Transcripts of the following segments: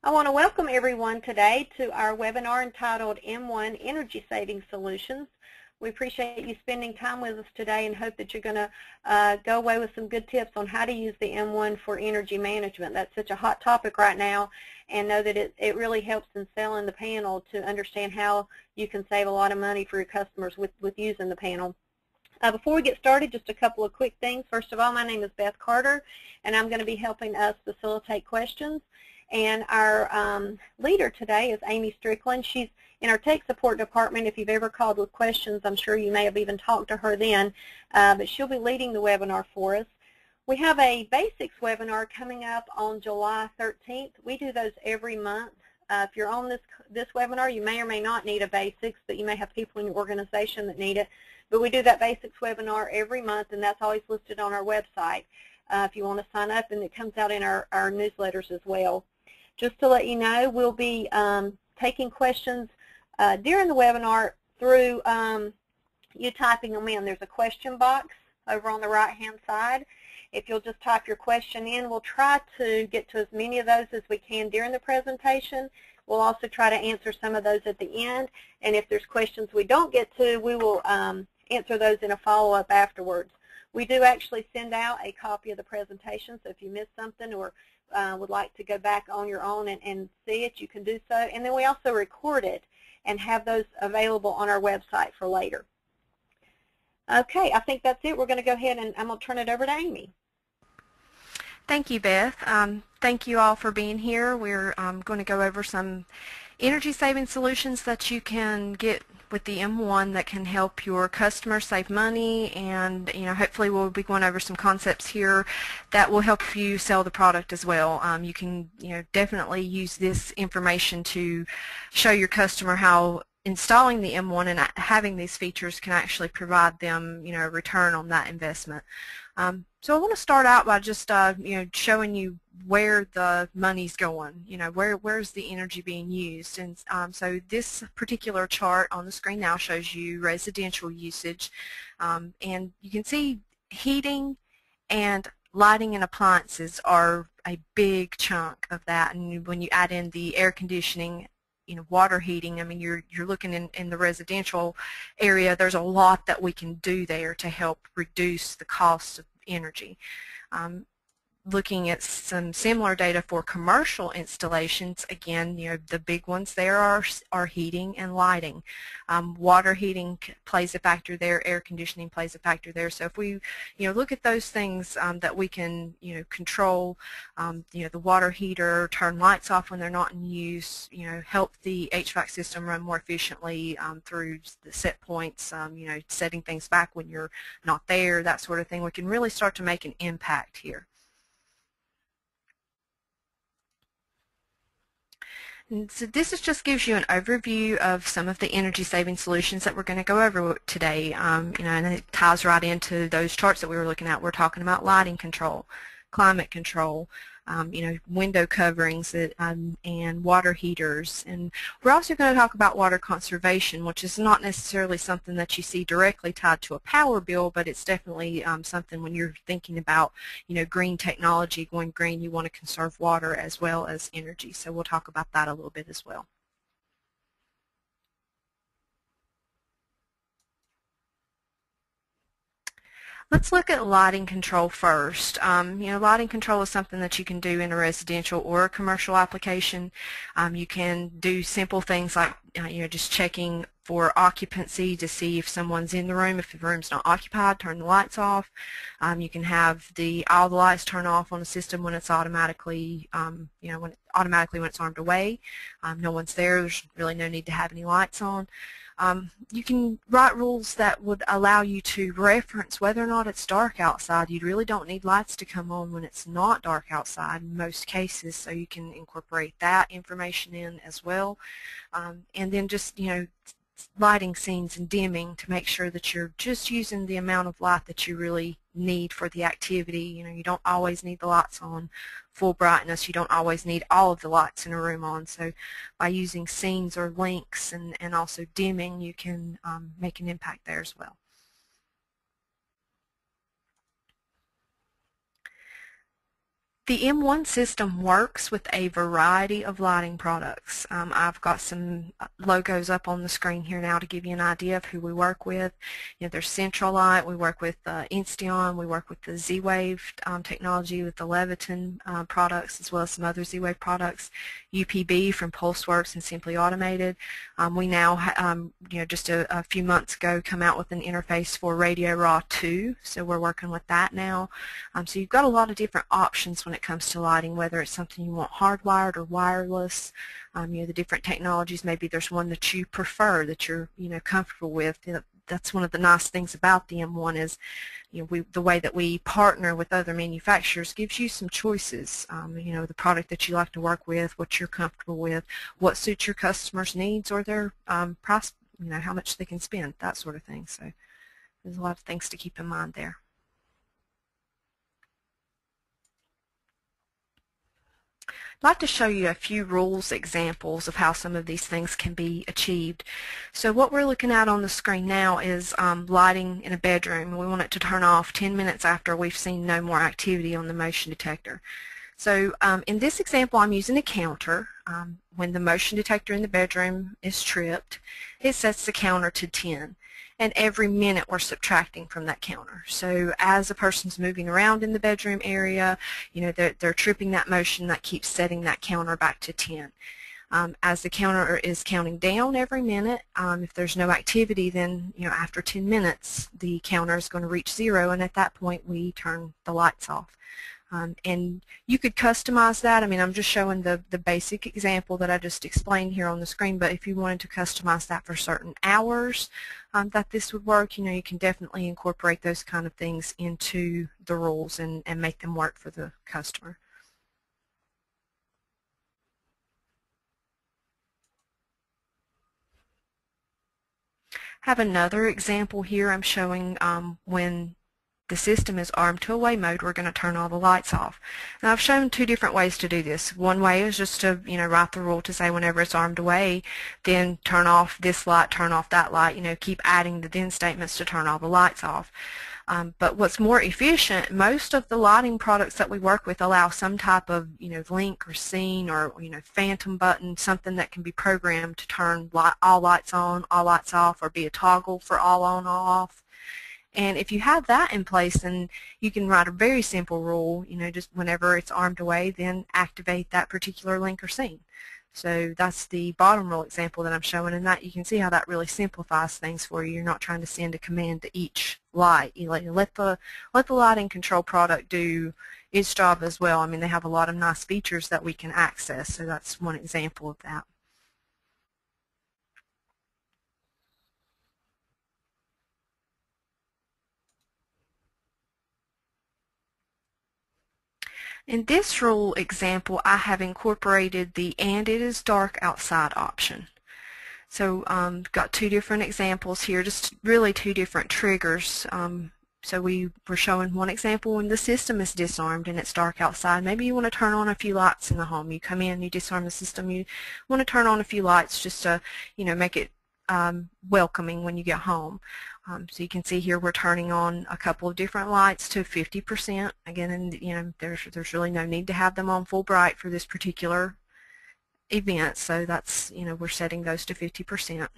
I want to welcome everyone today to our webinar entitled M1 Energy Saving Solutions. We appreciate you spending time with us today and hope that you're going to go away with some good tips on how to use the M1 for energy management. That's such a hot topic right now, and know that it really helps in selling the panel to understand how you can save a lot of money for your customers with using the panel. Before we get started, just a couple of quick things. First of all, my name is Beth Carter, and I'm going to be helping us facilitate questions. And our leader today is Amy Strickland. She's in our tech support department. If you've ever called with questions, I'm sure you may have even talked to her then, but she'll be leading the webinar for us. We have a basics webinar coming up on July 13th. We do those every month. If you're on this webinar, you may or may not need a basics, but you may have people in your organization that need it. But we do that basics webinar every month, and that's always listed on our website if you want to sign up, and it comes out in our newsletters as well. Just to let you know, we'll be taking questions during the webinar through you typing them in. There's a question box over on the right-hand side. If you'll just type your question in, we'll try to get to as many of those as we can during the presentation. We'll also try to answer some of those at the end. And if there's questions we don't get to, we will answer those in a follow-up afterwards. We do actually send out a copy of the presentation, so if you missed something or would like to go back on your own and see it, you can do so. And then we also record it and have those available on our website for later. Okay, I think that's it. We're going to go ahead and I'm going to turn it over to Amy. Thank you, Beth. Thank you all for being here. We're going to go over some energy saving solutions that you can get with the M1 that can help your customers save money, and hopefully we'll be going over some concepts here that will help you sell the product as well. You can definitely use this information to show your customer how installing the M1 and having these features can actually provide them a return on that investment. So I want to start out by just showing you where the money's going, where's the energy being used. And so this particular chart on the screen now shows you residential usage, and you can see heating and lighting and appliances are a big chunk of that. And when you add in the air conditioning, water heating, I mean, you're looking in the residential area, there's a lot that we can do there to help reduce the cost of energy. Looking at some similar data for commercial installations, again, the big ones there are heating and lighting. Water heating plays a factor there, air conditioning plays a factor there. So if we look at those things that we can control, the water heater, turn lights off when they're not in use, help the HVAC system run more efficiently through the set points, setting things back when you're not there, that sort of thing, we can really start to make an impact here. And so this just gives you an overview of some of the energy saving solutions that we're going to go over today. And it ties right into those charts that we were looking at. We're talking about lighting control, climate control, window coverings and water heaters. And we're also going to talk about water conservation, which is not necessarily something that you see directly tied to a power bill, but it's definitely something when you're thinking about green technology, going green, you want to conserve water as well as energy. So we'll talk about that a little bit as well. Let's look at lighting control first. Lighting control is something that you can do in a residential or a commercial application. You can do simple things like just checking for occupancy to see if someone's in the room. If the room's not occupied, turn the lights off. You can have all the lights turn off on the system when it's automatically, when it's armed away. No one's there. There's really no need to have any lights on. You can write rules that would allow you to reference whether or not it's dark outside. You really don't need lights to come on when it's not dark outside in most cases, so you can incorporate that information in as well. And then just, lighting scenes and dimming to make sure that you're just using the amount of light that you really need for the activity. You don't always need the lights on full brightness. You don't always need all of the lights in a room on. So by using scenes or links and also dimming, you can make an impact there as well. The M1 system works with a variety of lighting products. I've got some logos up on the screen here now to give you an idea of who we work with. You know, there's Central Light, we work with Insteon, we work with the Z-Wave technology with the Leviton products, as well as some other Z-Wave products, UPB from PulseWorks and Simply Automated. We now, you know, just a few months ago come out with an interface for Radio Raw 2, so we're working with that now. So you've got a lot of different options when it comes to lighting, whether it's something you want hardwired or wireless. You know, the different technologies, maybe there's one that you prefer, that you're, you know, comfortable with. That's one of the nice things about the M1 is, you know, the way that we partner with other manufacturers gives you some choices. You know, the product that you like to work with, what you're comfortable with, what suits your customers' needs or their price, you know, how much they can spend, that sort of thing. So there's a lot of things to keep in mind there. I'd like to show you a few rules examples of how some of these things can be achieved. So what we're looking at on the screen now is lighting in a bedroom. We want it to turn off 10 minutes after we've seen no more activity on the motion detector. So in this example, I'm using a counter. When the motion detector in the bedroom is tripped, it sets the counter to 10. And every minute we're subtracting from that counter. So as a person's moving around in the bedroom area, you know, they're tripping that motion, that keeps setting that counter back to 10. As the counter is counting down every minute, if there's no activity, then, you know, after 10 minutes the counter is going to reach 0, and at that point we turn the lights off. And you could customize that. I mean, I'm just showing the basic example that I just explained here on the screen, but if you wanted to customize that for certain hours that this would work, you know, you can definitely incorporate those kind of things into the rules and make them work for the customer. I have another example here. I'm showing when the system is armed to away mode, we're going to turn all the lights off. Now I've shown two different ways to do this. One way is just to, you know, write the rule to say whenever it's armed away, then turn off this light, turn off that light, you know, keep adding the then statements to turn all the lights off. But what's more efficient, most of the lighting products that we work with allow some type of, you know, link or scene or, you know, phantom button, something that can be programmed to turn all lights on, all lights off, or be a toggle for all on, all off. And if you have that in place, then you can write a very simple rule, you know, just whenever it's armed away, then activate that particular link or scene. So that's the bottom rule example that I'm showing, and that you can see how that really simplifies things for you. You're not trying to send a command to each light. You let the lighting control product do its job as well. I mean, they have a lot of nice features that we can access, so that's one example of that. In this rule example, I have incorporated the "and it is dark outside" option. So got two different examples here, just really two different triggers. So we were showing one example when the system is disarmed and it's dark outside. Maybe you want to turn on a few lights in the home. You come in, you disarm the system, you want to turn on a few lights just to, you know, make it welcoming when you get home. So you can see here we're turning on a couple of different lights to 50%. Again, and you know, there's really no need to have them on full bright for this particular event. So that's, you know, we're setting those to 50%.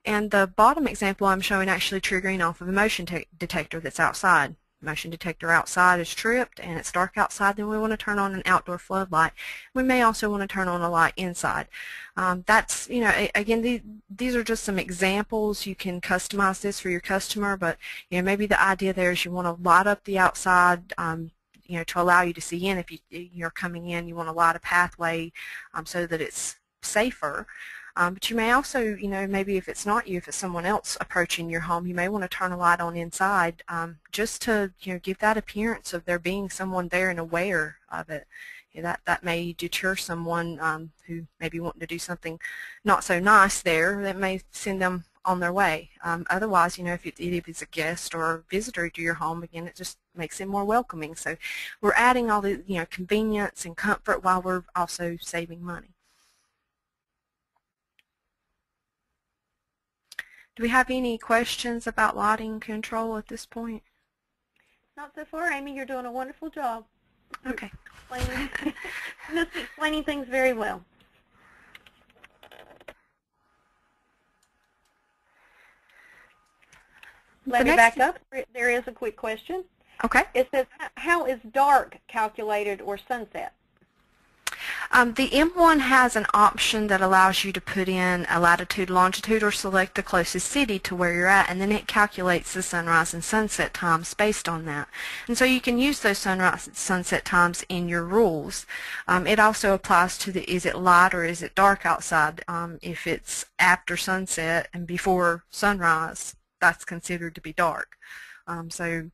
And the bottom example I'm showing actually triggering off of a motion detector that's outside. Motion detector outside is tripped and it's dark outside, then we want to turn on an outdoor floodlight. We may also want to turn on a light inside. That's, you know, again, these are just some examples. You can customize this for your customer, but, you know, maybe the idea there is you want to light up the outside, you know, to allow you to see in. If you're coming in, you want to light a pathway so that it's safer. But you may also, you know, maybe if it's not you, if it's someone else approaching your home, you may want to turn a light on inside just to, you know, give that appearance of there being someone there and aware of it. You know, that may deter someone who may be wanting to do something not so nice there. That may send them on their way. Otherwise, you know, if it's a guest or a visitor to your home, again, it just makes it more welcoming. So we're adding all the, you know, convenience and comfort while we're also saving money. Do we have any questions about lighting control at this point? Not so far, Amy. You're doing a wonderful job. Okay. Explaining things very well. Let me back up. There is a quick question. Okay. It says, how is dark calculated or sunset? The M1 has an option that allows you to put in a latitude, longitude, or select the closest city to where you're at, and then it calculates the sunrise and sunset times based on that. And so you can use those sunrise and sunset times in your rules. It also applies to the is it light or is it dark outside. If it's after sunset and before sunrise, that's considered to be dark. So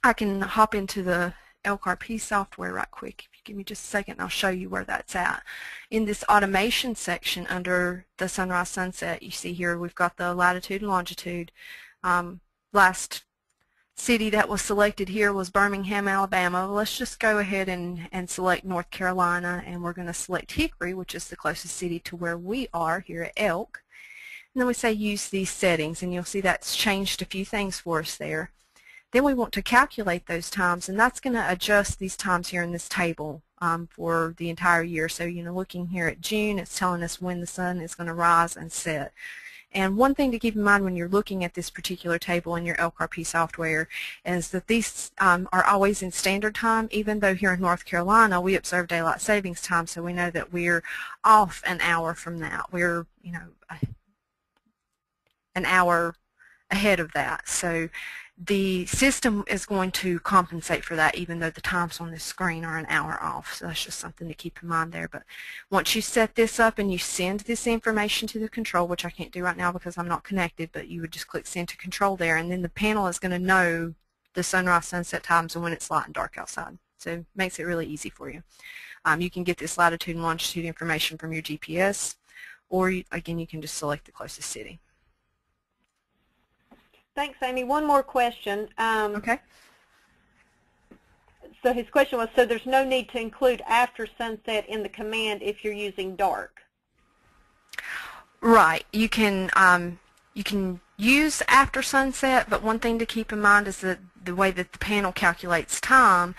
I can hop into the LCRP software right quick. If you give me just a second, I'll show you where that's at. In this automation section under the sunrise sunset, you see here we've got the latitude and longitude. Last city that was selected here was Birmingham, Alabama. Let's just go ahead and select North Carolina, and we're going to select Hickory, which is the closest city to where we are here at Elk. And then we say use these settings, and you'll see that's changed a few things for us there. Then we want to calculate those times, and that's going to adjust these times here in this table for the entire year. So, looking here at June, it's telling us when the sun is going to rise and set. And one thing to keep in mind when you're looking at this particular table in your LCRP software is that these are always in standard time, even though here in North Carolina we observe daylight savings time, so we know that we're off an hour from that. We're, an hour ahead of that. So the system is going to compensate for that, even though the times on this screen are an hour off. So that's just something to keep in mind there. But once you set this up and you send this information to the control, which I can't do right now because I'm not connected, but you would just click send to control there, and then the panel is going to know the sunrise sunset times and when it's light and dark outside. So it makes it really easy for you. You can get this latitude and longitude information from your GPS, or again, you can just select the closest city. Thanks, Amy. One more question. Okay. So his question was, so there's no need to include after sunset in the command if you're using dark? Right. You can use after sunset, but one thing to keep in mind is that the way that the panel calculates time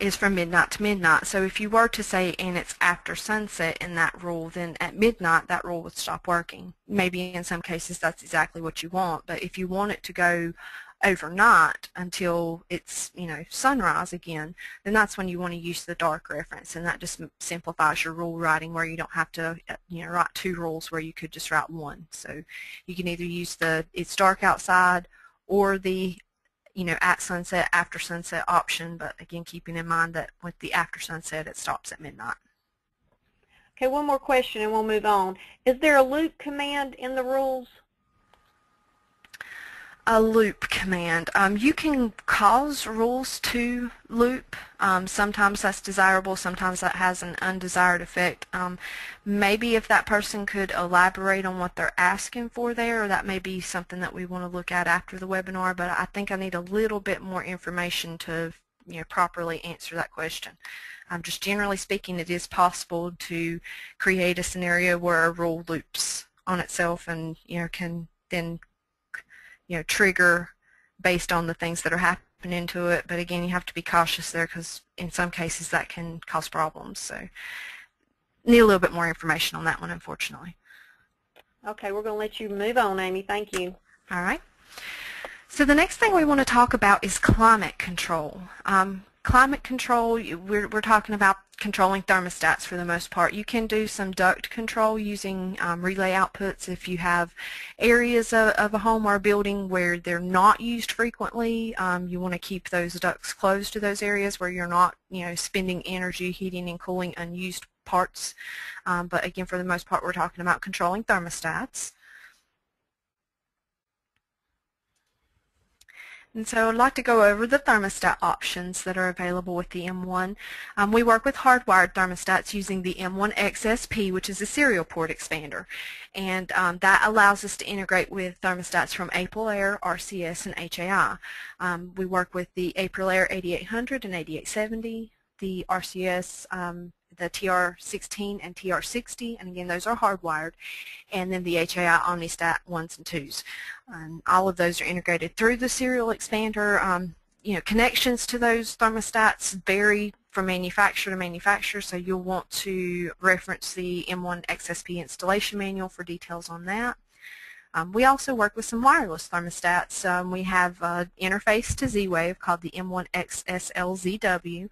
is from midnight to midnight. So if you were to say, and it's after sunset in that rule, then at midnight that rule would stop working. Maybe in some cases that's exactly what you want, but if you want it to go overnight until it's, sunrise again, then that's when you want to use the dark reference, and that just simplifies your rule writing where you don't have to, write two rules where you could just write one. So you can either use the it's dark outside or the at sunset, after sunset option, but again, keeping in mind that with the after sunset, it stops at midnight. Okay, one more question and we'll move on. Is there a loop command in the rules? A loop command. You can cause rules to loop. Sometimes that's desirable, sometimes that has an undesired effect. Maybe if that person could elaborate on what they're asking for there, or that may be something that we want to look at after the webinar, but I think I need a little bit more information to properly answer that question. Just generally speaking, it is possible to create a scenario where a rule loops on itself and can then trigger based on the things that are happening to it. But again, you have to be cautious there because in some cases that can cause problems. So need a little bit more information on that one, unfortunately. Okay, we're going to let you move on, Amy. Thank you. All right. So the next thing we want to talk about is climate control. Climate control, we're talking about controlling thermostats for the most part. You can do some duct control using relay outputs if you have areas of a home or a building where they're not used frequently. You want to keep those ducts closed to those areas where you're not spending energy heating and cooling unused parts. But again, for the most part, we're talking about controlling thermostats. And so I'd like to go over the thermostat options that are available with the M1. We work with hardwired thermostats using the M1 XSP, which is a serial port expander. And that allows us to integrate with thermostats from Aprilaire, RCS, and HAI. We work with the Aprilaire 8800 and 8870, the RCS, the TR16 and TR60, and again those are hardwired, and then the HAI Omnistat 1s and 2s. All of those are integrated through the serial expander. connections to those thermostats vary from manufacturer to manufacturer, so you'll want to reference the M1 XSP installation manual for details on that. We also work with some wireless thermostats. We have an interface to Z-Wave called the M1 XSLZW,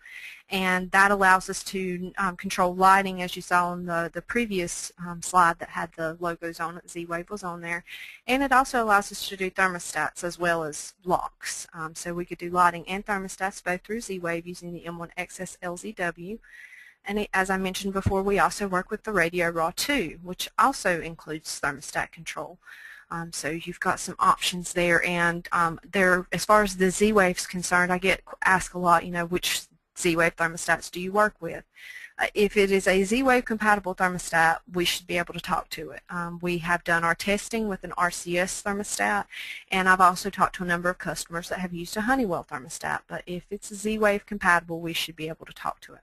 and that allows us to control lighting, as you saw on the previous slide that had the logos on it. Z-Wave was on there. And it also allows us to do thermostats as well as locks. So we could do lighting and thermostats both through Z-Wave using the M1 XSLZW. And as I mentioned before, we also work with the Radio Raw 2, which also includes thermostat control. So you've got some options there, and as far as the Z-Wave is concerned, I get asked a lot, which Z-Wave thermostats do you work with? If it is a Z-Wave compatible thermostat, we should be able to talk to it. We have done our testing with an RCS thermostat, and I've also talked to a number of customers that have used a Honeywell thermostat, but if it's a Z-Wave compatible, we should be able to talk to it.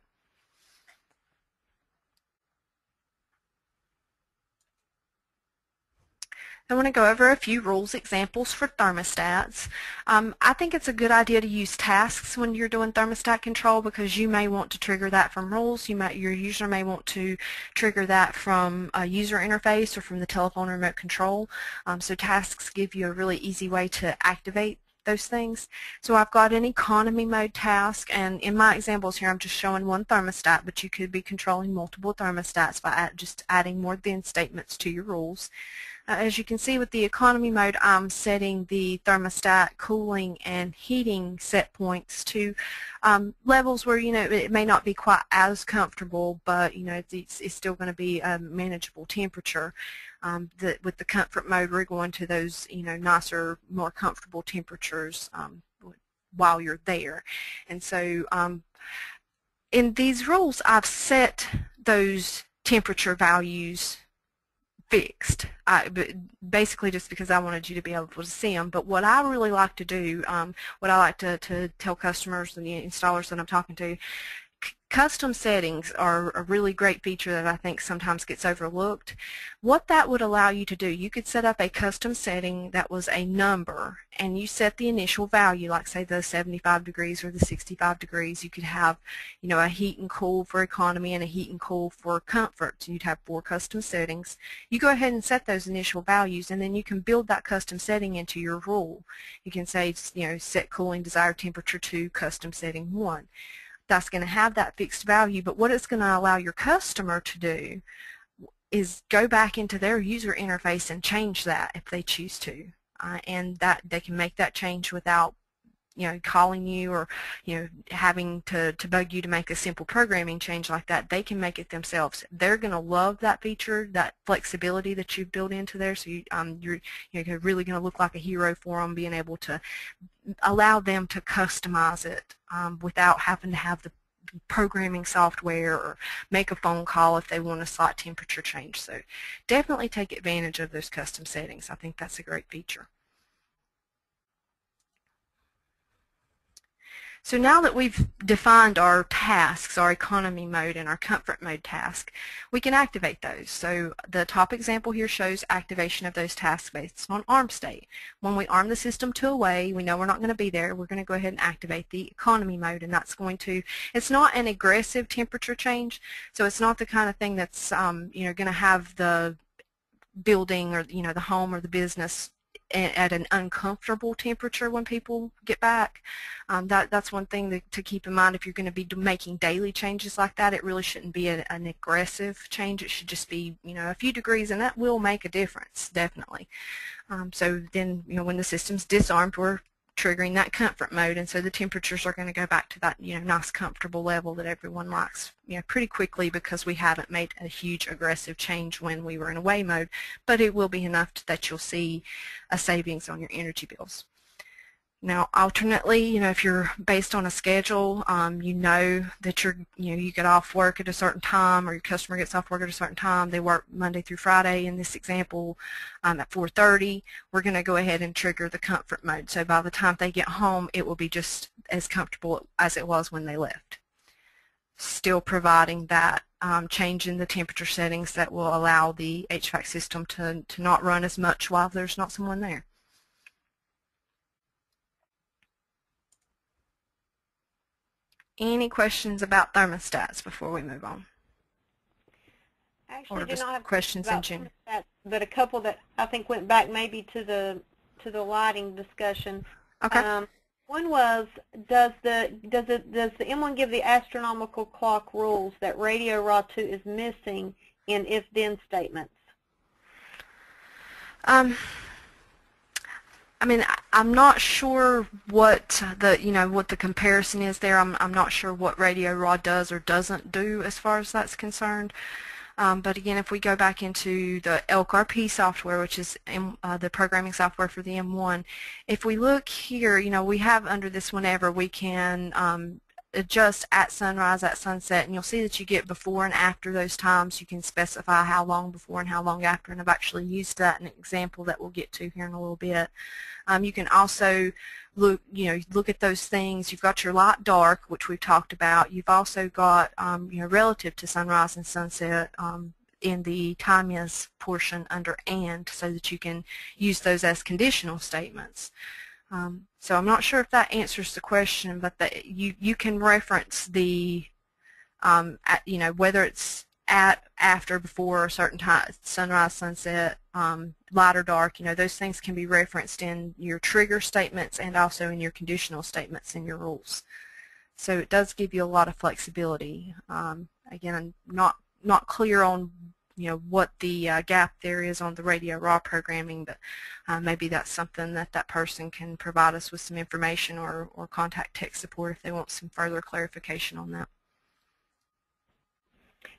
I want to go over a few rules examples for thermostats. I think it's a good idea to use tasks when you're doing thermostat control, because you may want to trigger that from rules. Your user may want to trigger that from a user interface or from the telephone remote control. So tasks give you a really easy way to activate those things. So I've got an economy mode task, and in my examples here I'm just showing one thermostat, but you could be controlling multiple thermostats by just adding more then statements to your rules. As you can see with the economy mode, I'm setting the thermostat cooling and heating set points to levels where it may not be quite as comfortable, but it's still going to be a manageable temperature. With the comfort mode, we're going to those nicer, more comfortable temperatures while you're there. And so in these rules, I've set those temperature values fixed, basically just because I wanted you to be able to see them. But what I really like to do, what I like to tell customers and the installers that I'm talking to, custom settings are a really great feature that I think sometimes gets overlooked. What that would allow you to do, you could set up a custom setting that was a number, and you set the initial value, like say the 75 degrees or the 65 degrees. You could have a heat and cool for economy and a heat and cool for comfort. So you'd have 4 custom settings. You go ahead and set those initial values, and then you can build that custom setting into your rule. You can say set cooling desired temperature to custom setting 1. That's going to have that fixed value, but what it's going to allow your customer to do is go back into their user interface and change that if they choose to, and that they can make that change without calling you or having to bug you to make a simple programming change like that. They can make it themselves. They're going to love that feature, that flexibility that you've built into there. So you're really going to look like a hero for them, being able to allow them to customize it without having to have the programming software or make a phone call if they want a slight temperature change. So definitely take advantage of those custom settings. I think that's a great feature. So now that we've defined our tasks, our economy mode and our comfort mode task, we can activate those. So the top example here shows activation of those tasks based on arm state. When we arm the system to away, we know we're not going to be there. We're going to go ahead and activate the economy mode, and that's going to, it's not an aggressive temperature change, so it's not the kind of thing that's going to have the building or the home or the business at an uncomfortable temperature when people get back. That's one thing to keep in mind if you're going to be making daily changes like that. It really shouldn't be an aggressive change. It should just be a few degrees, and that will make a difference, definitely. So then when the system's disarmed, we're triggering that comfort mode, and so the temperatures are going to go back to that nice comfortable level that everyone likes pretty quickly, because we haven't made a huge aggressive change when we were in away mode, but it will be enough that you'll see a savings on your energy bills. Now, alternately, if you're based on a schedule, that you get off work at a certain time, or your customer gets off work at a certain time. They work Monday through Friday in this example at 4:30. We're going to go ahead and trigger the comfort mode. So by the time they get home, it will be just as comfortable as it was when they left. Still providing that change in the temperature settings that will allow the HVAC system to not run as much while there's not someone there. Any questions about thermostats before we move on? Actually, Or do just not have questions in about general? thermostats, but a couple that I think went back maybe to the lighting discussion. Okay. One was, does the M1 give the astronomical clock rules that Radio Raw 2 is missing in if-then statements? I mean, I'm not sure what what the comparison is there. I'm not sure what Radio Raw does or doesn't do as far as that's concerned. But again, if we go back into the LRP software, which is the programming software for the M1, if we look here, we have under this whenever we can adjust at sunrise, at sunset, and you'll see that you get before and after those times. You can specify how long before and how long after, and I've actually used that in an example that we'll get to here in a little bit. You can also look at those things. You've got your light dark, which we've talked about. You've also got relative to sunrise and sunset in the time is portion under and, so that you can use those as conditional statements. So I'm not sure if that answers the question, but you can reference the whether it's at, after, before a certain time, sunrise, sunset, light or dark, those things can be referenced in your trigger statements and also in your conditional statements in your rules. So it does give you a lot of flexibility. Again, I'm not clear on what the gap there is on the Radio Raw programming, but maybe that's something that person can provide us with some information or contact tech support if they want some further clarification on that.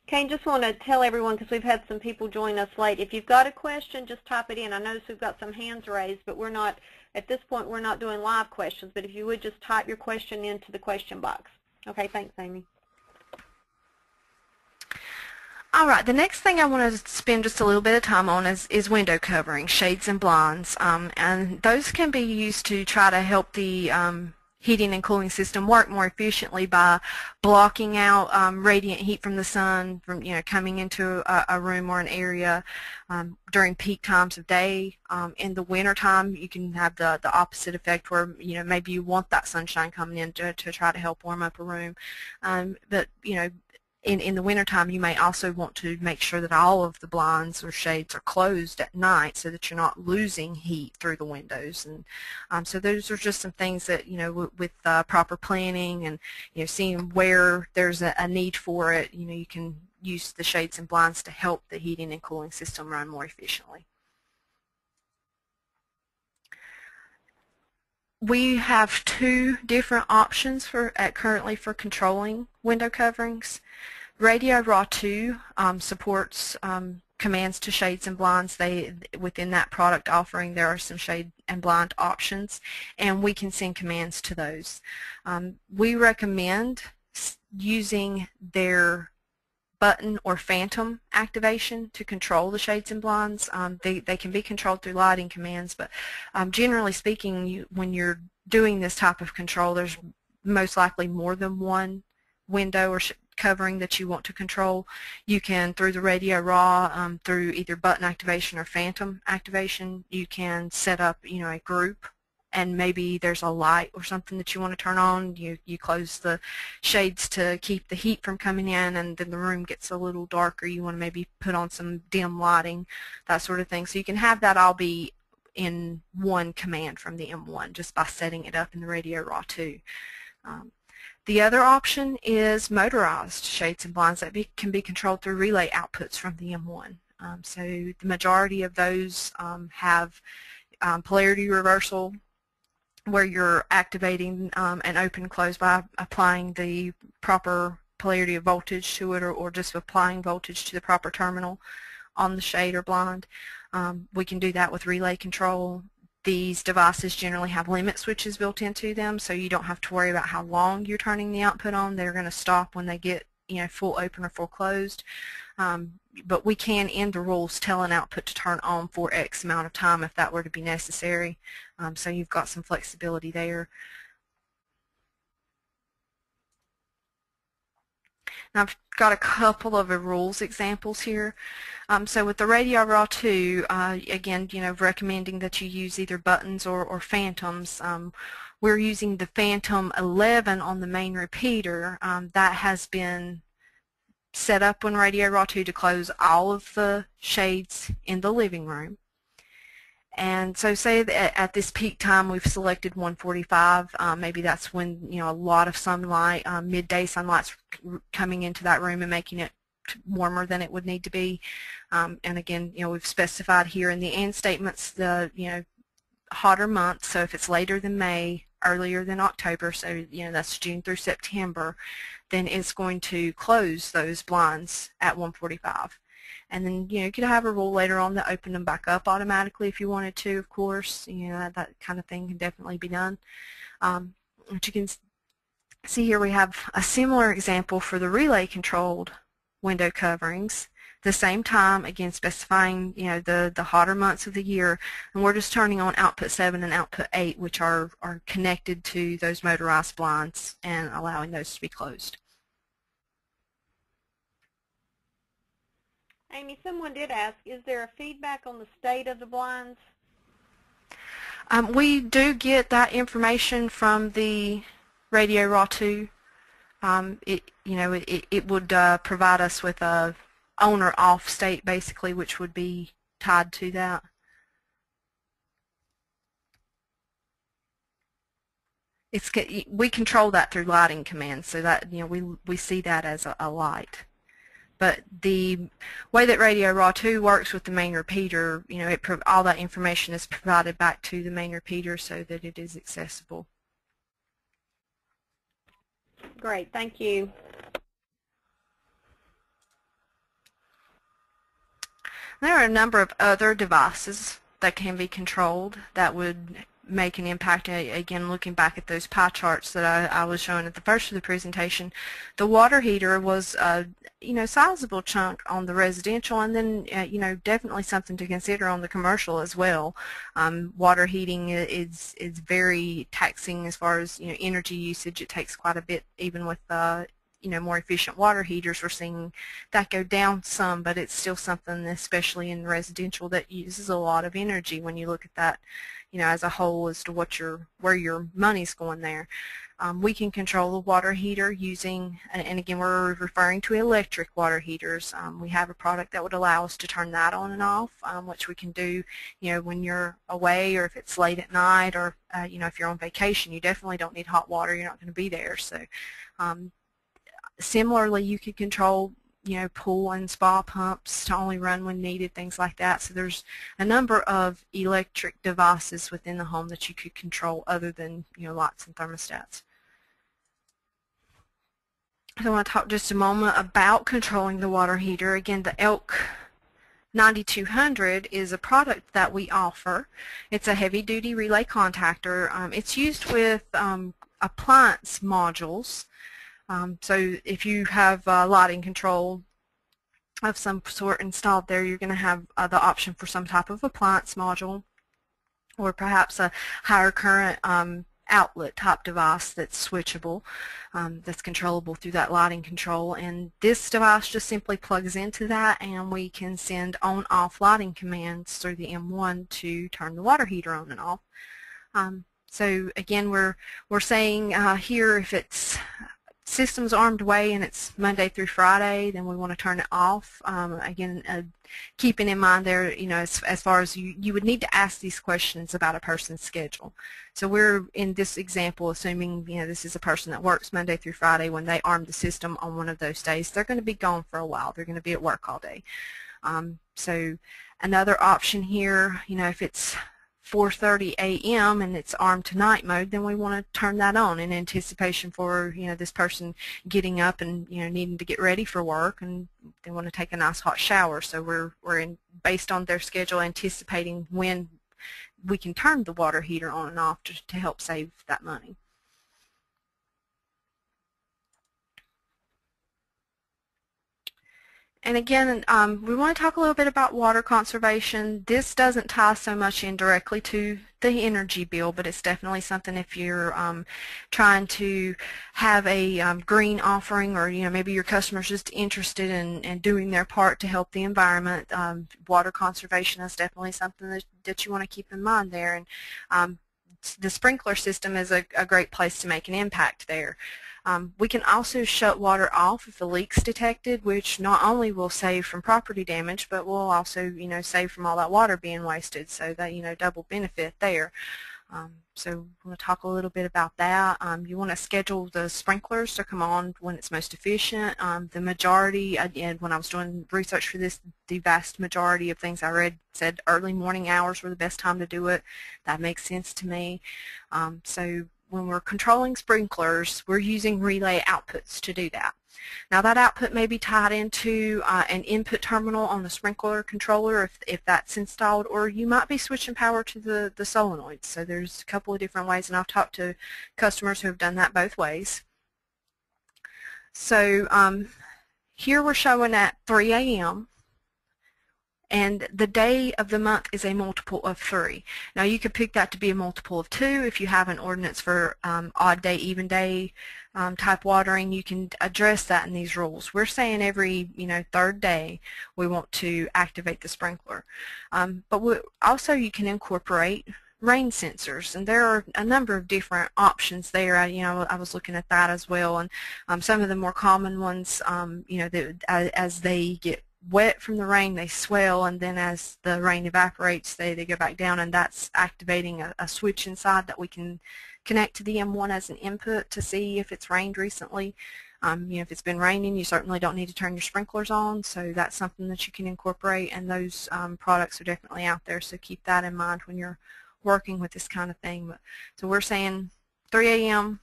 Okay, just want to tell everyone, because we've had some people join us late, if you've got a question, just type it in. I notice we've got some hands raised, but we're not, at this point, we're not doing live questions, but if you would just type your question into the question box. Okay, thanks, Amy. All right, the next thing I want to spend just a little bit of time on is window covering, shades and blinds, and those can be used to try to help the heating and cooling system work more efficiently by blocking out radiant heat from the sun from coming into a room or an area during peak times of day. In the winter time, you can have the opposite effect where maybe you want that sunshine coming in to try to help warm up a room, but in the wintertime, you may also want to make sure that all of the blinds or shades are closed at night so that you're not losing heat through the windows. And so those are just some things that, with proper planning and, seeing where there's a need for it, you can use the shades and blinds to help the heating and cooling system run more efficiently. We have two different options currently for controlling window coverings. Radio Raw 2 supports commands to shades and blinds. Within that product offering, there are some shade and blind options, and we can send commands to those. We recommend using their button or phantom activation to control the shades and blinds. They can be controlled through lighting commands, but generally speaking, when you're doing this type of control, there's most likely more than one window or covering that you want to control. You can, through the Radio Raw, through either button activation or phantom activation, you can set up a group, and maybe there's a light or something that you want to turn on. You close the shades to keep the heat from coming in, and then the room gets a little darker. You want to maybe put on some dim lighting, that sort of thing. So you can have that all be in one command from the M1 just by setting it up in the Radio Raw 2. The other option is motorized shades and blinds that can be controlled through relay outputs from the M1. So the majority of those have polarity reversal, where you're activating an open and close by applying the proper polarity of voltage to it, or just applying voltage to the proper terminal on the shade or blind. We can do that with relay control. These devices generally have limit switches built into them, so you don't have to worry about how long you're turning the output on. They're going to stop when they get full open or full closed. But we can, in the rules, tell an output to turn on for X amount of time if that were to be necessary. So you've got some flexibility there. Now, got a couple of rules examples here. So with the Radio Raw 2, again, recommending that you use either buttons or phantoms. We're using the Phantom 11 on the main repeater. That has been set up on Radio Raw 2 to close all of the shades in the living room. And so say that at this peak time we've selected 145, maybe that's when a lot of sunlight, midday sunlight's coming into that room and making it warmer than it would need to be. And again, we've specified here in the and statements the hotter months. So if it's later than May, earlier than October, so that's June through September, then it's going to close those blinds at 145. And then you could have a rule later on to open them back up automatically if you wanted to, of course. That kind of thing can definitely be done. But you can see here we have a similar example for the relay controlled window coverings. The same time, again specifying the hotter months of the year, and we're just turning on output 7 and output 8, which are connected to those motorized blinds, and allowing those to be closed. Amy, someone did ask, is there a feedback on the state of the blinds? We do get that information from the Radio Raw 2. It would provide us with a on or off state, basically, which would be tied to that. We control that through lighting commands, so that we see that as a light. But the way that Radio Raw 2 works with the main repeater, all that information is provided back to the main repeater so that it is accessible. Great, thank you. There are a number of other devices that can be controlled that would make an impact. Again, looking back at those pie charts that I was showing at the first of the presentation, the water heater was a sizable chunk on the residential, and then definitely something to consider on the commercial as well. Water heating is very taxing as far as energy usage. It takes quite a bit, even with more efficient water heaters. We're seeing that go down some, but it's still something, especially in residential, that uses a lot of energy when you look at that as a whole as to where your money's going there. We can control the water heater using, and again we're referring to electric water heaters. We have a product that would allow us to turn that on and off, which we can do when you're away, or if it's late at night, or if you're on vacation. You definitely don't need hot water, you're not going to be there. So similarly, you could control pool and spa pumps to only run when needed, things like that. So there's a number of electric devices within the home that you could control other than lights and thermostats. So I want to talk just a moment about controlling the water heater. Again, the ELK 9200 is a product that we offer. It's a heavy-duty relay contactor. It's used with appliance modules. So if you have lighting control of some sort installed there, you're going to have the option for some type of appliance module, or perhaps a higher current outlet type device that's switchable, that's controllable through that lighting control. And this device just simply plugs into that, and we can send on-off lighting commands through the M1 to turn the water heater on and off. So again, we're saying here, if it's system's armed way and it's Monday through Friday, then we want to turn it off. Again, keeping in mind there, as far as you would need to ask these questions about a person's schedule. So we're in this example assuming this is a person that works Monday through Friday. When they arm the system on one of those days, they're going to be gone for a while. They're going to be at work all day. So another option here, if it's 4:30 a.m. and it's armed to night mode, then we want to turn that on in anticipation for this person getting up and needing to get ready for work, and they want to take a nice hot shower. So we're based on their schedule, anticipating when we can turn the water heater on and off to help save that money. And again, we want to talk a little bit about water conservation. This doesn't tie so much in directly to the energy bill, but it's definitely something if you're trying to have a green offering, or maybe your customer's just interested in doing their part to help the environment. Water conservation is definitely something that you want to keep in mind there, and the sprinkler system is a great place to make an impact there. We can also shut water off if a leak's detected, which not only will save from property damage, but will also, save from all that water being wasted. So that, double benefit there. So we're going to talk a little bit about that. You want to schedule the sprinklers to come on when it's most efficient. The majority, again, when I was doing research for this, the vast majority of things I read said early morning hours were the best time to do it. That makes sense to me. So when we're controlling sprinklers, we're using relay outputs to do that. Now that output may be tied into an input terminal on the sprinkler controller if that's installed, or you might be switching power to the solenoids. So there's a couple of different ways, and I've talked to customers who have done that both ways. So here we're showing at 3 a.m. and the day of the month is a multiple of 3. Now you could pick that to be a multiple of 2 if you have an ordinance for odd day, even day type watering. You can address that in these rules. We're saying every third day we want to activate the sprinkler, but also you can incorporate rain sensors, and there are a number of different options there. I was looking at that as well, and some of the more common ones, as they get wet from the rain, they swell, and then as the rain evaporates, they go back down, and that's activating a switch inside that we can connect to the M1 as an input to see if it's rained recently. If it's been raining, you certainly don't need to turn your sprinklers on, so that's something that you can incorporate, and those products are definitely out there, so keep that in mind when you're working with this kind of thing. So we're saying 3 a.m.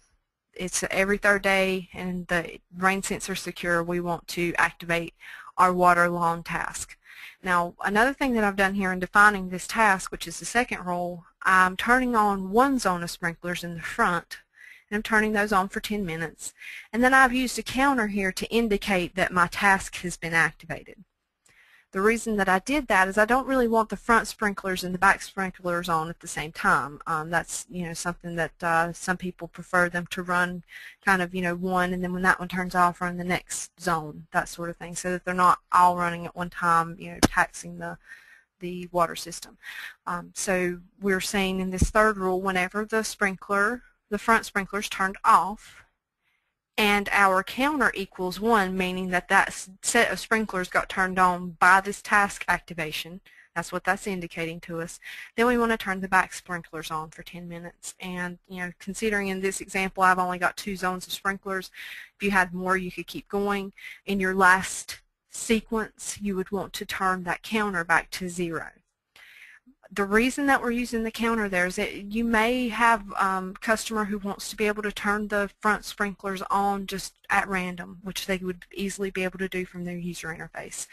it's every third day, and the rain sensor secure, we want to activate our water lawn task. Now another thing that I've done here in defining this task, which is the second rule, I'm turning on one zone of sprinklers in the front, and I'm turning those on for 10 minutes, and then I've used a counter here to indicate that my task has been activated. The reason that I did that is I don't really want the front sprinklers and the back sprinklers on at the same time. That's something that some people prefer them to run kind of one, and then when that one turns off, run the next zone, that sort of thing, so that they're not all running at one time, taxing the water system. So we're saying in this third rule, whenever the front sprinkler is turned off, and our counter equals 1, meaning that that set of sprinklers got turned on by this task activation. That's what that's indicating to us. Then we want to turn the back sprinklers on for 10 minutes. And considering in this example I've only got 2 zones of sprinklers, if you had more you could keep going. In your last sequence you would want to turn that counter back to 0. The reason that we're using the counter there is that you may have a customer who wants to be able to turn the front sprinklers on just at random, which they would easily be able to do from their user interface.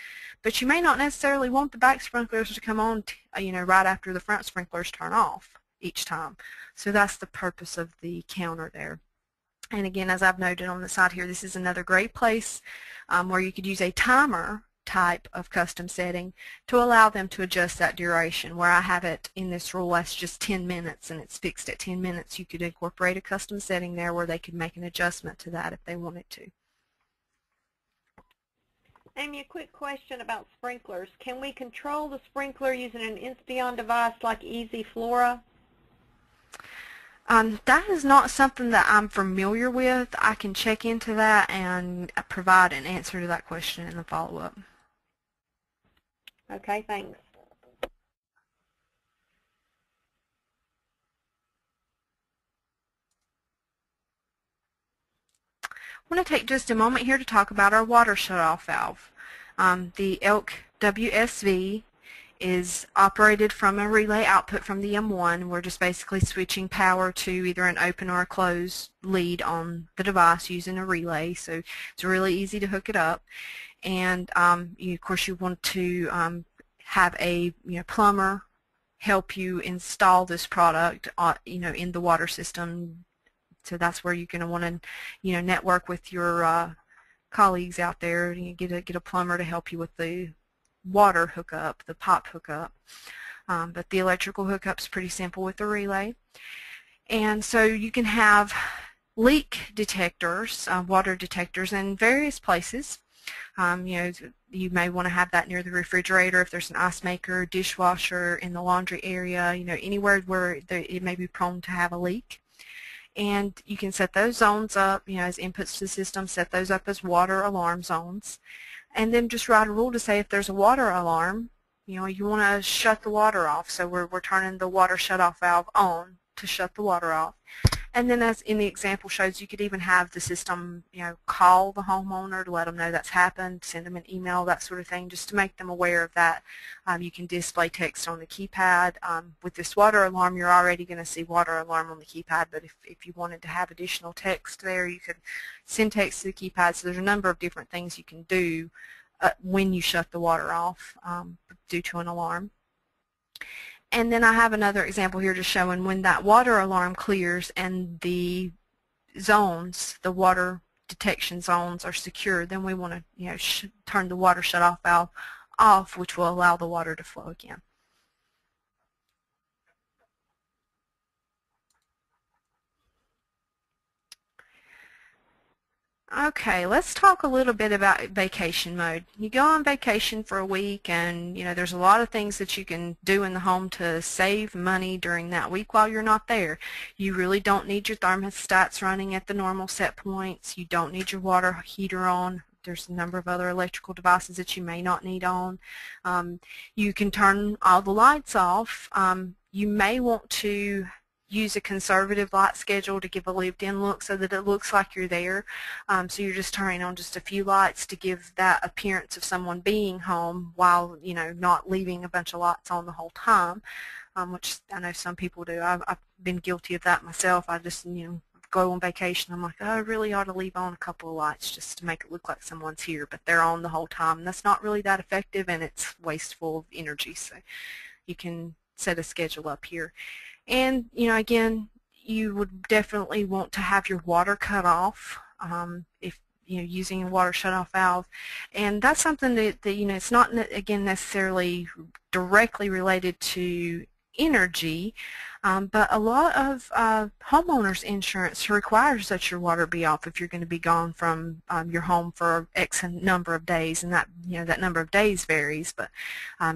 But you may not necessarily want the back sprinklers to come on right after the front sprinklers turn off each time. So that's the purpose of the counter there. And again, as I've noted on the side here, this is another great place where you could use a timer type of custom setting to allow them to adjust that duration. Where I have it in this rule that's just 10 minutes and it's fixed at 10 minutes, you could incorporate a custom setting there where they could make an adjustment to that if they wanted to. Amy, a quick question about sprinklers. Can we control the sprinkler using an Insteon device like Easy Flora? That is not something that I'm familiar with. I can check into that and provide an answer to that question in the follow-up. Okay, thanks. I want to take just a moment here to talk about our water shutoff valve. The ELK WSV is operated from a relay output from the M1. We're just basically switching power to either an open or a closed lead on the device using a relay, so it's really easy to hook it up. And of course you want to have a plumber help you install this product in the water system. So that's where you're going to want to network with your colleagues out there. You get a plumber to help you with the water hookup, the pipe hookup. But the electrical hookup's pretty simple with the relay. And so you can have leak detectors, water detectors in various places. You may want to have that near the refrigerator if there's an ice maker, dishwasher, in the laundry area, anywhere where it may be prone to have a leak. And you can set those zones up, as inputs to the system, set those up as water alarm zones. And then just write a rule to say if there's a water alarm, you want to shut the water off. So we're turning the water shut-off valve on to shut the water off. And then, as in the example shows, you could even have the system, call the homeowner to let them know that's happened, send them an email, that sort of thing, just to make them aware of that. You can display text on the keypad. With this water alarm, you're already going to see water alarm on the keypad, but if you wanted to have additional text there, you could send text to the keypad. So there's a number of different things you can do when you shut the water off due to an alarm. And then I have another example here just showing when that water alarm clears and the zones, the water detection zones are secure, then we want to turn the water shut-off valve off, which will allow the water to flow again. Okay, let's talk a little bit about vacation mode. You go on vacation for a week and there's a lot of things that you can do in the home to save money during that week while you're not there. You really don't need your thermostats running at the normal set points. You don't need your water heater on. There's a number of other electrical devices that you may not need on. You can turn all the lights off. You may want to use a conservative light schedule to give a lived-in look so that it looks like you're there. So you're just turning on just a few lights to give that appearance of someone being home while, not leaving a bunch of lights on the whole time, which I know some people do. I've been guilty of that myself. I just, go on vacation. I'm like, oh, I really ought to leave on a couple of lights just to make it look like someone's here, but they're on the whole time. And that's not really that effective, and it's wasteful of energy. So you can set a schedule up here. And, again, you would definitely want to have your water cut off if, using a water shutoff valve. And that's something that it's not, again, necessarily directly related to energy, but a lot of homeowners insurance requires that your water be off if you're going to be gone from your home for X number of days, and that that number of days varies. But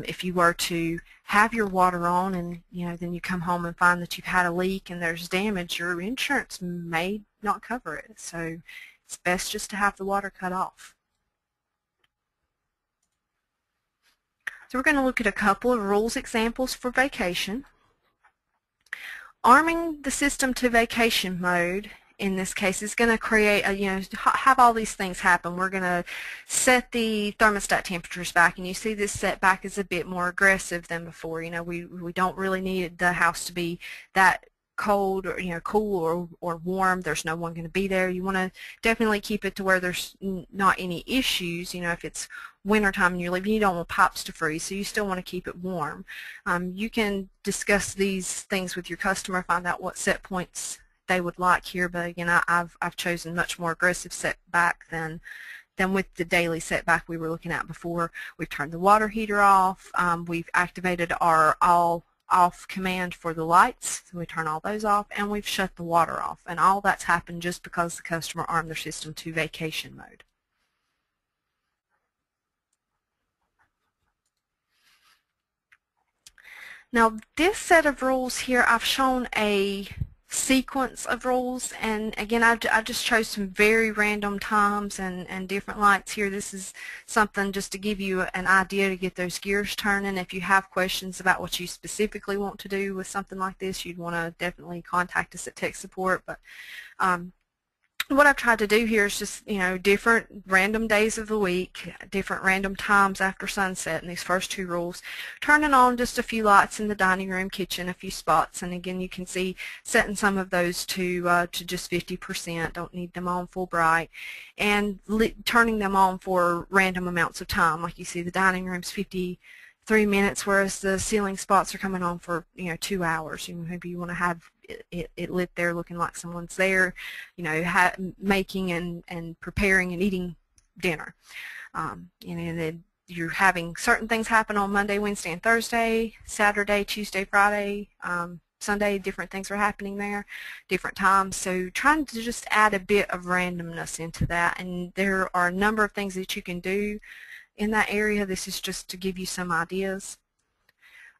if you were to have your water on and then you come home and find that you've had a leak and there's damage, your insurance may not cover it. So it's best just to have the water cut off. So we're going to look at a couple of rules examples for vacation. Arming the system to vacation mode in this case is going to create a, have all these things happen. We're going to set the thermostat temperatures back, and you see this setback is a bit more aggressive than before. We don't really need the house to be that cold or cool or warm. There's no one going to be there. You want to definitely keep it to where there's not any issues. If it's wintertime and you're leaving, you don't want pipes to freeze, so you still want to keep it warm. You can discuss these things with your customer, find out what set points they would like here, but again, I've chosen much more aggressive setback than with the daily setback we were looking at before. We've turned the water heater off. We've activated our all off command for the lights, so we turn all those off, and we've shut the water off, and all that's happened just because the customer armed their system to vacation mode. Now this set of rules here, I've shown a sequence of rules, and again I just chose some very random times and different lights here. This is something just to give you an idea to get those gears turning. If you have questions about what you specifically want to do with something like this, you'd want to definitely contact us at tech support. But what I've tried to do here is just, different random days of the week, different random times after sunset in these first two rules, turning on just a few lights in the dining room, kitchen, a few spots, and again you can see setting some of those to just 50%, don't need them on full bright, and turning them on for random amounts of time. Like you see the dining room's 53 minutes, whereas the ceiling spots are coming on for 2 hours. Maybe you want to have it lit there looking like someone's there, making and preparing and eating dinner. And then you're having certain things happen on Monday, Wednesday, and Thursday, Saturday, Tuesday, Friday, Sunday, different things are happening there, different times. So trying to just add a bit of randomness into that. And there are a number of things that you can do in that area. This is just to give you some ideas.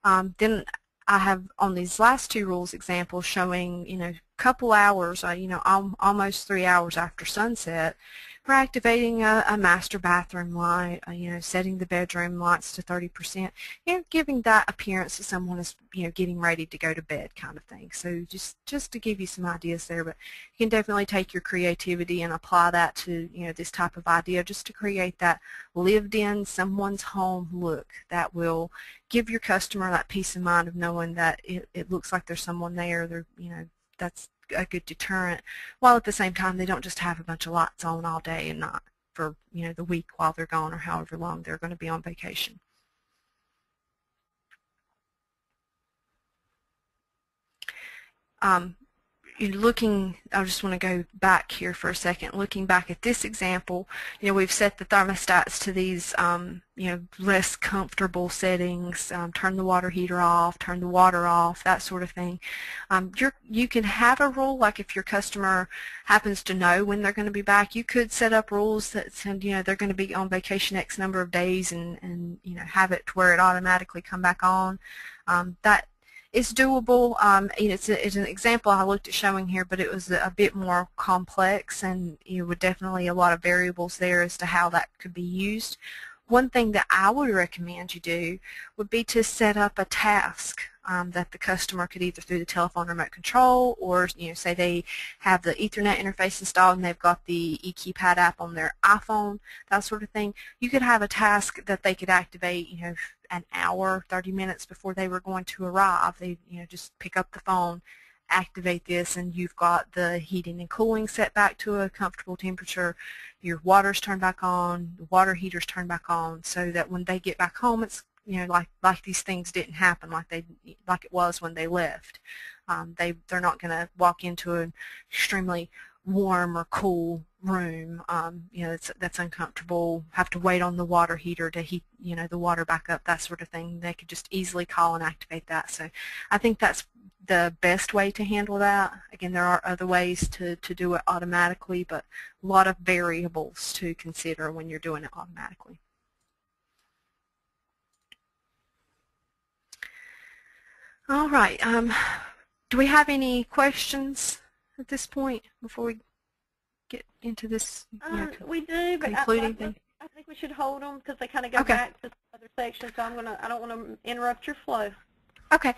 Then I have on these last two rules examples showing, couple hours, almost 3 hours after sunset, we're activating a master bathroom light, setting the bedroom lights to 30%, giving that appearance that someone is, getting ready to go to bed kind of thing. So just to give you some ideas there, but you can definitely take your creativity and apply that to, this type of idea just to create that lived in someone's home look that will give your customer that peace of mind of knowing that it looks like there's someone there. That's a good deterrent, while at the same time they don't just have a bunch of lights on all day and night for the week while they're gone or however long they're going to be on vacation. I just want to go back here for a second. Looking back at this example, we've set the thermostats to these, less comfortable settings. Turn the water heater off, turn the water off, that sort of thing. You can have a rule, like if your customer happens to know when they're going to be back, you could set up rules that said, they're going to be on vacation X number of days, and have it to where it automatically come back on. That it's doable. It's an example I looked at showing here, but it was a bit more complex, and with definitely a lot of variables there as to how that could be used. One thing that I would recommend you do would be to set up a task that the customer could either through the telephone remote control, or say they have the Ethernet interface installed and they've got the eKeypad app on their iPhone, that sort of thing. You could have a task that they could activate, an hour, 30 minutes before they were going to arrive. They just pick up the phone, activate this, and you've got the heating and cooling set back to a comfortable temperature. Your water's turned back on, the water heater's turned back on, so that when they get back home, it's like these things didn't happen like it was when they left. They're not going to walk into an extremely warm or cool room, that's uncomfortable, have to wait on the water heater to heat the water back up, that sort of thing. They could just easily call and activate that. So I think that's the best way to handle that. Again, there are other ways to do it automatically, but a lot of variables to consider when you're doing it automatically. All right, do we have any questions at this point before we get into this? We do, but I think we should hold them because they kind of go back to the other section. So I don't want to interrupt your flow. Okay.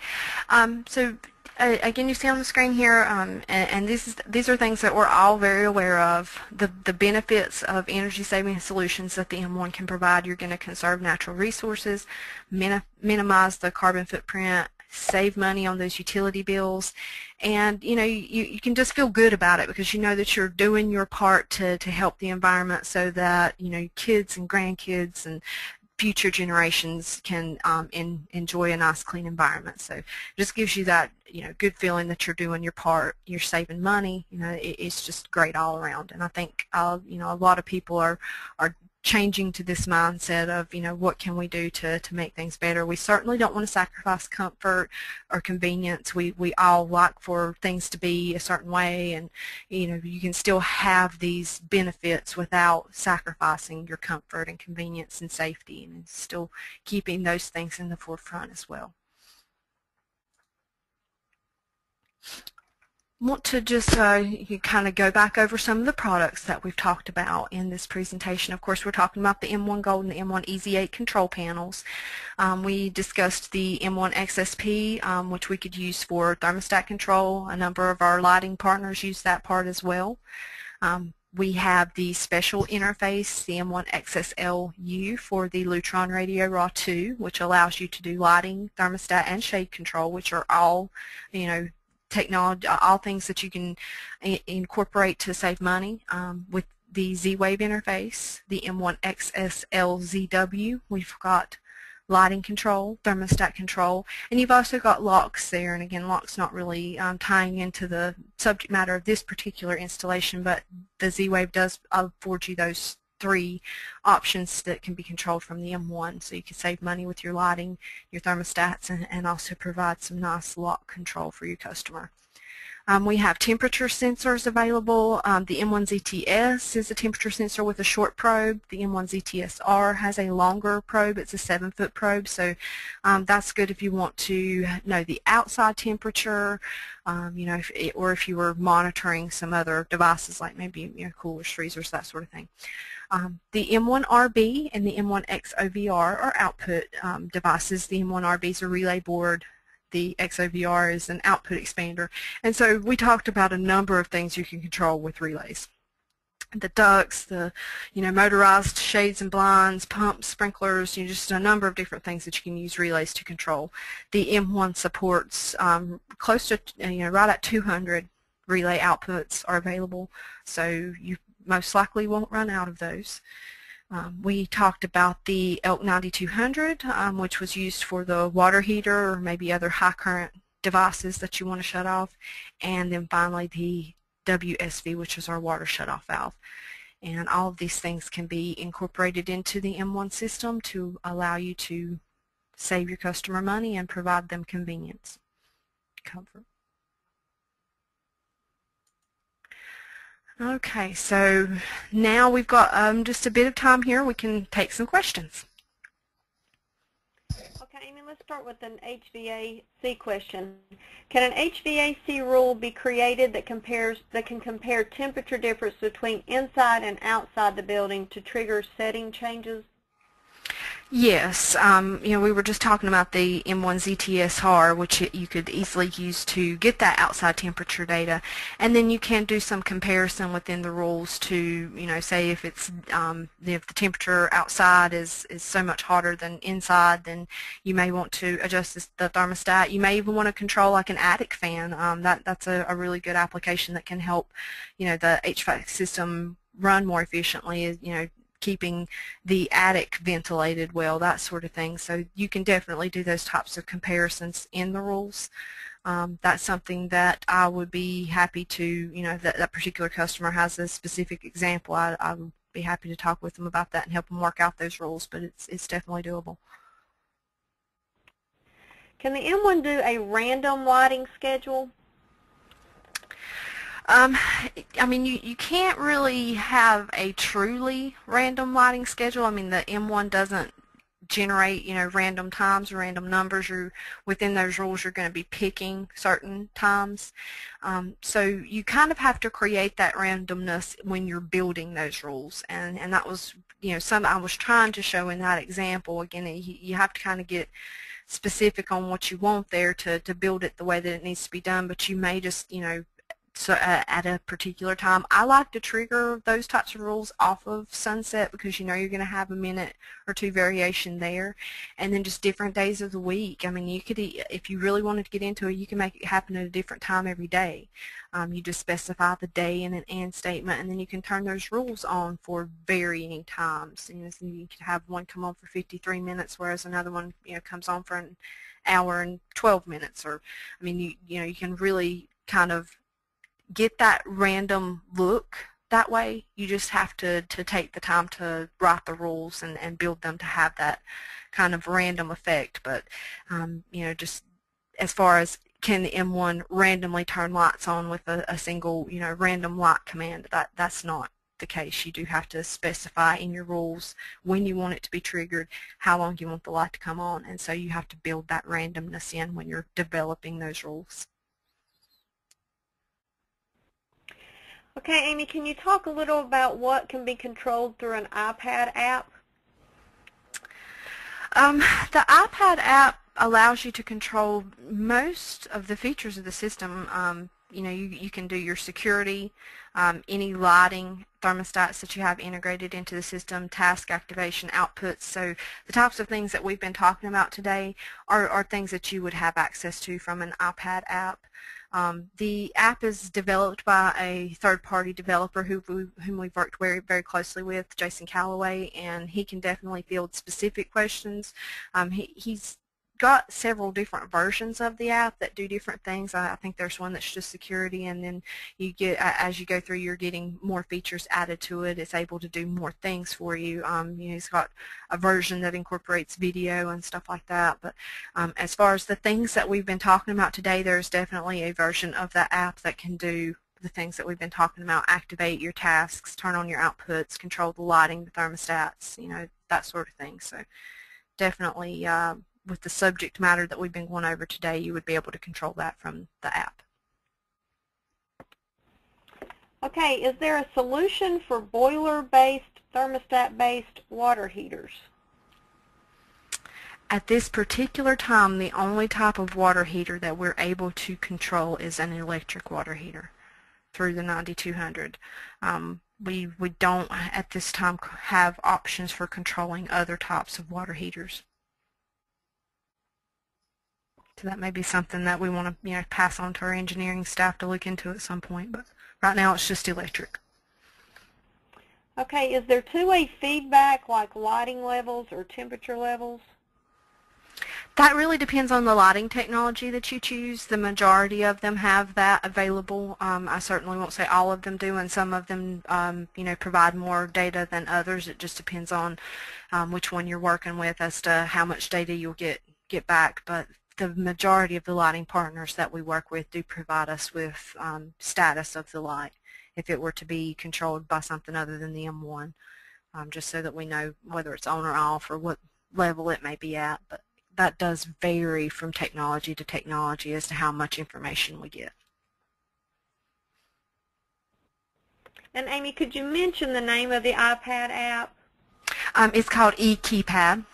So again, you see on the screen here, and these are things that we're all very aware of. The benefits of energy-saving solutions that the M1 can provide. You're going to conserve natural resources, minimize the carbon footprint, save money on those utility bills, and you can just feel good about it because you know that you're doing your part to help the environment, so that kids and grandkids and future generations can enjoy a nice clean environment. So it just gives you that good feeling that you're doing your part, you're saving money. It's just great all around. And I think a lot of people are changing to this mindset of what can we do to make things better. We certainly don't want to sacrifice comfort or convenience. We all like for things to be a certain way, and you can still have these benefits without sacrificing your comfort and convenience and safety, and still keeping those things in the forefront as well. Want to just kind of go back over some of the products that we've talked about in this presentation. Of course, we're talking about the M1 Gold and the M1 Easy 8 control panels. We discussed the M1 XSP, which we could use for thermostat control. A number of our lighting partners use that part as well. We have the special interface, the M1 XSLU, for the Lutron Radio Raw 2, which allows you to do lighting, thermostat, and shade control, which are all, technology, all things that you can incorporate to save money. With the Z-Wave interface, the M1 XSLZW, we've got lighting control, thermostat control, and you've also got locks there. And again, locks not really tying into the subject matter of this particular installation, but the Z-Wave does afford you those 3 options that can be controlled from the M1, so you can save money with your lighting, your thermostats, and also provide some nice lock control for your customer. We have temperature sensors available. The M1 ZTS is a temperature sensor with a short probe. The M1 ZTS-R has a longer probe. It's a 7-foot probe, so that's good if you want to know the outside temperature, you know, or if you were monitoring some other devices like maybe, you know, coolers, freezers, that sort of thing. The M1RB and the M1XOVR are output devices. The M1RB is a relay board. The XOVR is an output expander. And so we talked about a number of things you can control with relays. The ducts, the motorized shades and blinds, pumps, sprinklers, just a number of different things that you can use relays to control. The M1 supports close to, right at 200 relay outputs are available, so you most likely won't run out of those. We talked about the ELK 9200, which was used for the water heater or maybe other high current devices that you want to shut off. And then finally the WSV, which is our water shutoff valve. And all of these things can be incorporated into the M1 system to allow you to save your customer money and provide them convenience, comfort. Okay, so now we've got just a bit of time here. We can take some questions. Okay, Amy, let's start with an HVAC question. Can an HVAC rule be created that can compare temperature difference between inside and outside the building to trigger setting changes? Yes, we were just talking about the M1 ZTS-R, which you could easily use to get that outside temperature data, and then you can do some comparison within the rules to, say if it's if the temperature outside is so much hotter than inside, then you may want to adjust the thermostat. You may even want to control like an attic fan. That's a really good application that can help, the HVAC system run more efficiently. Keeping the attic ventilated well, that sort of thing. So you can definitely do those types of comparisons in the rules. That's something that I would be happy to, if that particular customer has a specific example, I would be happy to talk with them about that and help them work out those rules, but it's definitely doable. Can the M1 do a random lighting schedule? I mean, you can't really have a truly random lighting schedule. I mean, the M1 doesn't generate, random times or random numbers. Within those rules, you're going to be picking certain times. So you kind of have to create that randomness when you're building those rules. And that was, something I was trying to show in that example. Again, you have to kind of get specific on what you want there to build it the way that it needs to be done, but you may just, so at a particular time. I like to trigger those types of rules off of sunset because you're going to have a minute or two variation there, and then just different days of the week. I mean, you could, if you really wanted to get into it, you can make it happen at a different time every day. You just specify the day in an and statement, and then you can turn those rules on for varying times. So you could have one come on for 53 minutes, whereas another one comes on for an hour and 12 minutes. Or, I mean, you can really kind of get that random look that way. You just have to take the time to write the rules and build them to have that kind of random effect. But just as far as can the M1 randomly turn lights on with a single random light command, that's not the case. You do have to specify in your rules when you want it to be triggered, how long you want the light to come on, and so you have to build that randomness in when you're developing those rules. Okay, Amy, can you talk a little about what can be controlled through an iPad app? The iPad app allows you to control most of the features of the system. You can do your security, any lighting, thermostats that you have integrated into the system, task activation, outputs. So the types of things that we've been talking about today are things that you would have access to from an iPad app. The app is developed by a third-party developer whom we've worked very, very closely with, Jason Calloway, and he can definitely field specific questions. He's got several different versions of the app that do different things. I think there's one that's just security, and then you get, as you go through, you're getting more features added to it. It's able to do more things for you. You know, it's got a version that incorporates video and stuff like that. But as far as the things that we've been talking about today, there's definitely a version of that app that can do the things that we've been talking about: activate your tasks, turn on your outputs, control the lighting, the thermostats, you know, that sort of thing. So definitely with the subject matter that we've been going over today, you would be able to control that from the app. Okay, is there a solution for boiler-based, thermostat-based water heaters? At this particular time, the only type of water heater that we're able to control is an electric water heater through the 9200. We don't at this time have options for controlling other types of water heaters. So that may be something that we want to, you know, pass on to our engineering staff to look into at some point, but right now it's just electric. Okay, is there two-way feedback like lighting levels or temperature levels? That really depends on the lighting technology that you choose. The majority of them have that available. I certainly won't say all of them do, and some of them you know, provide more data than others. It just depends on which one you're working with as to how much data you'll get back. But the majority of the lighting partners that we work with do provide us with status of the light if it were to be controlled by something other than the M1, just so that we know whether it's on or off or what level it may be at. But that does vary from technology to technology as to how much information we get. And Amy, could you mention the name of the iPad app? It's called eKeypad.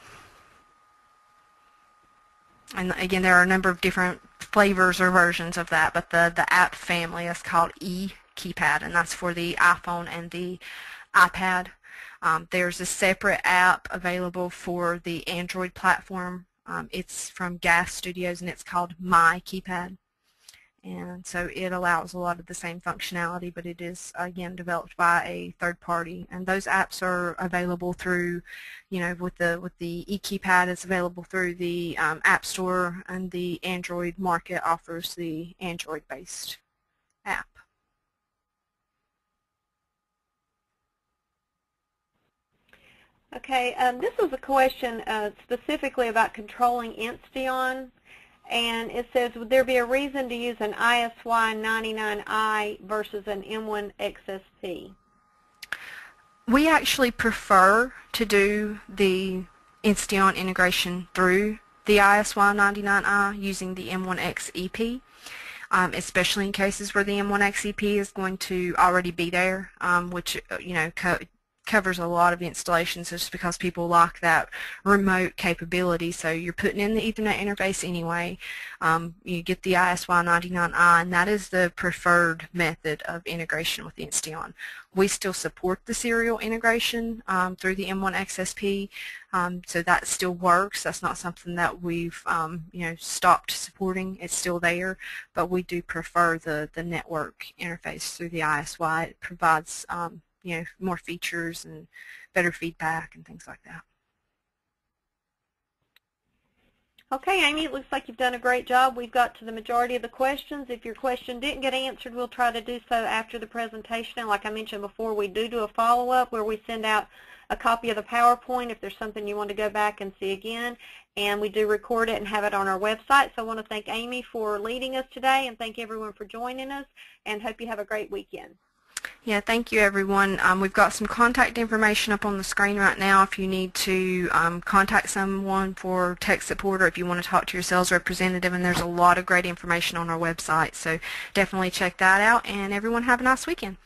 And again, there are a number of different flavors or versions of that, but the app family is called eKeypad, and that's for the iPhone and the iPad. There's a separate app available for the Android platform. It's from Gas Studios, and it's called My Keypad. And so it allows a lot of the same functionality, but it is, again, developed by a third party. And those apps are available through, you know, with the eKeypad, it's available through the App Store, and the Android market offers the Android-based app. Okay, this was a question specifically about controlling Insteon, and it says, would there be a reason to use an ISY99i versus an M1 XSP? We actually prefer to do the Insteon integration through the ISY99i using the M1X EP, especially in cases where the M1X EP is going to already be there, which, you know, covers a lot of installations just because people like that remote capability. So you're putting in the Ethernet interface anyway. You get the ISY99i, and that is the preferred method of integration with Insteon. We still support the serial integration through the M1 XSP, so that still works. That's not something that we've you know, stopped supporting. It's still there, but we do prefer the network interface through the ISY. It provides you know, more features and better feedback and things like that. Okay, Amy, it looks like you've done a great job. We've got to the majority of the questions. If your question didn't get answered, we'll try to do so after the presentation. And like I mentioned before, we do a follow-up where we send out a copy of the PowerPoint if there's something you want to go back and see again. And we do record it and have it on our website. So I want to thank Amy for leading us today, and thank everyone for joining us, and hope you have a great weekend. Yeah, thank you, everyone. We've got some contact information up on the screen right now if you need to contact someone for tech support, or if you want to talk to your sales representative, and there's a lot of great information on our website. So definitely check that out, and everyone have a nice weekend.